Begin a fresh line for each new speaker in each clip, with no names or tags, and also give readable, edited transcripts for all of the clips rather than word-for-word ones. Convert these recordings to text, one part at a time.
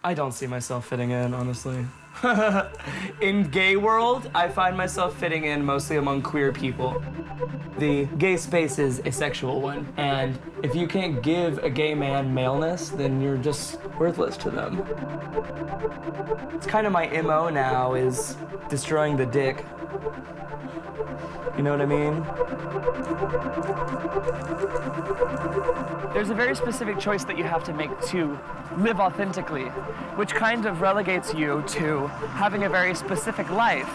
I don't see myself fitting in, honestly. In gay world, I find myself fitting in mostly among queer people. The gay space is a sexual one, and if you can't give a gay man maleness, then you're just worthless to them. It's kind of my MO now, is destroying the dick. You know what I mean? There's a very specific choice that you have to make to live authentically, which kind of relegates you to having a very specific life.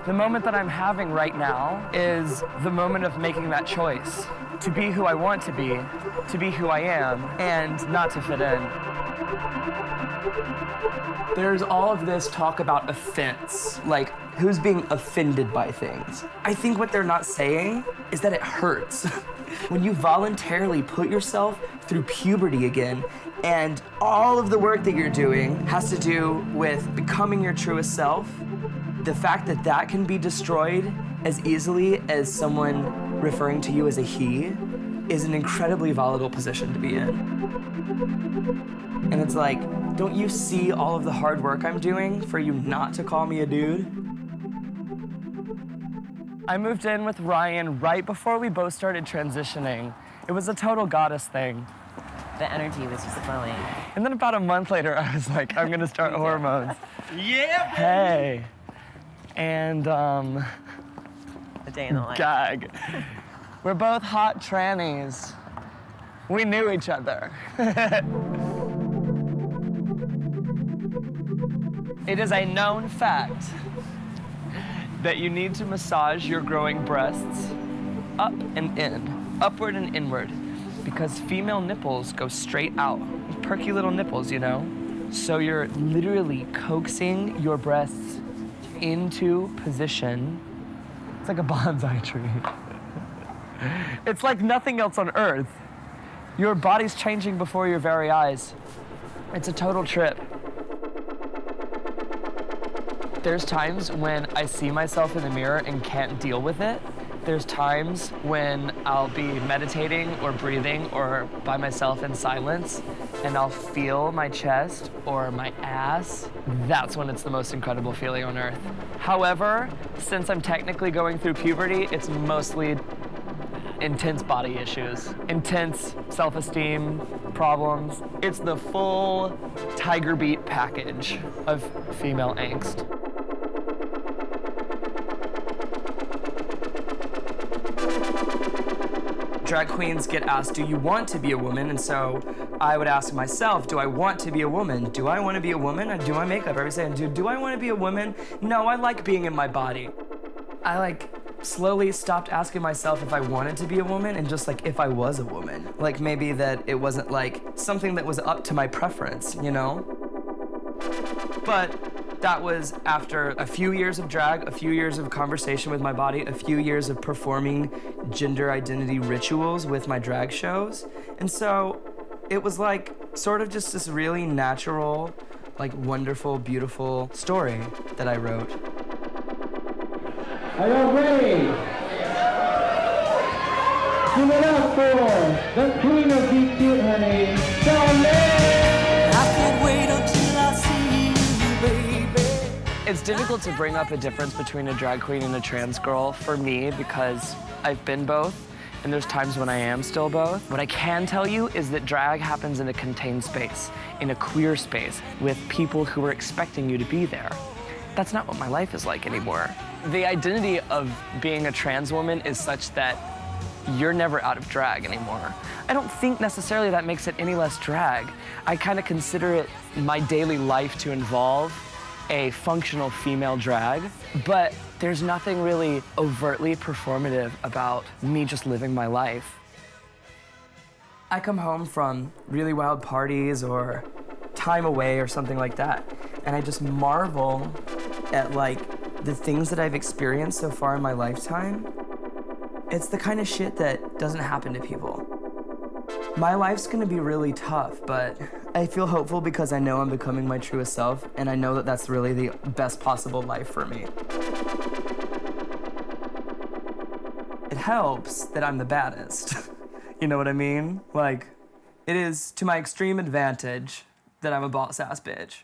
The moment that I'm having right now is the moment of making that choice to be who I want to be who I am, and not to fit in. There's all of this talk about offense, like who's being offended by things. I think what they're not saying is that it hurts. When you voluntarily put yourself through puberty again, and all of the work that you're doing has to do with becoming your truest self, the fact that that can be destroyed as easily as someone referring to you as a he is an incredibly volatile position to be in. And it's like, don't you see all of the hard work I'm doing for you not to call me a dude? I moved in with Ryan right before we both started transitioning. It was a total goddess thing.
The energy was just flowing.
And then about a month later, I was like, I'm gonna start hormones.
Yeah, baby.
Hey. And,
A day in the life.
gag. We're both hot trannies. We knew each other. It is a known fact that you need to massage your growing breasts up and in, upward and inward, because female nipples go straight out. Perky little nipples, you know? So you're literally coaxing your breasts into position. It's like a bonsai tree. It's like nothing else on earth. Your body's changing before your very eyes. It's a total trip. There's times when I see myself in the mirror and can't deal with it. There's times when I'll be meditating or breathing or by myself in silence, and I'll feel my chest or my ass. That's when it's the most incredible feeling on earth. However, since I'm technically going through puberty, it's mostly intense body issues, intense self-esteem problems. It's the full tiger beat package of female angst. Drag queens get asked, do you want to be a woman? And so I would ask myself, do I want to be a woman? Do I want to be a woman? I do my makeup every day. Do I want to be a woman? No, I like being in my body. I slowly stopped asking myself if I wanted to be a woman and just if I was a woman. Like maybe that it wasn't something that was up to my preference, you know? But that was after a few years of drag, a few years of conversation with my body, a few years of performing gender identity rituals with my drag shows. And so it was sort of just this really natural, wonderful, beautiful story that I wrote.
Are y'all ready? Give it up for the queen of Be Cute, honey, Charlene!
I can't wait until I see you, baby.
It's difficult to bring up a difference between a drag queen and a trans girl for me because I've been both, and there's times when I am still both. What I can tell you is that drag happens in a contained space, in a queer space, with people who are expecting you to be there. That's not what my life is like anymore. The identity of being a trans woman is such that you're never out of drag anymore. I don't think necessarily that makes it any less drag. I kind of consider it my daily life to involve a functional female drag, but there's nothing really overtly performative about me just living my life. I come home from really wild parties or time away or something like that, and I just marvel at the things that I've experienced so far in my lifetime. It's the kind of shit that doesn't happen to people. My life's gonna be really tough, but I feel hopeful because I know I'm becoming my truest self, and I know that that's really the best possible life for me. It helps that I'm the baddest. You know what I mean? It is to my extreme advantage that I'm a boss ass bitch.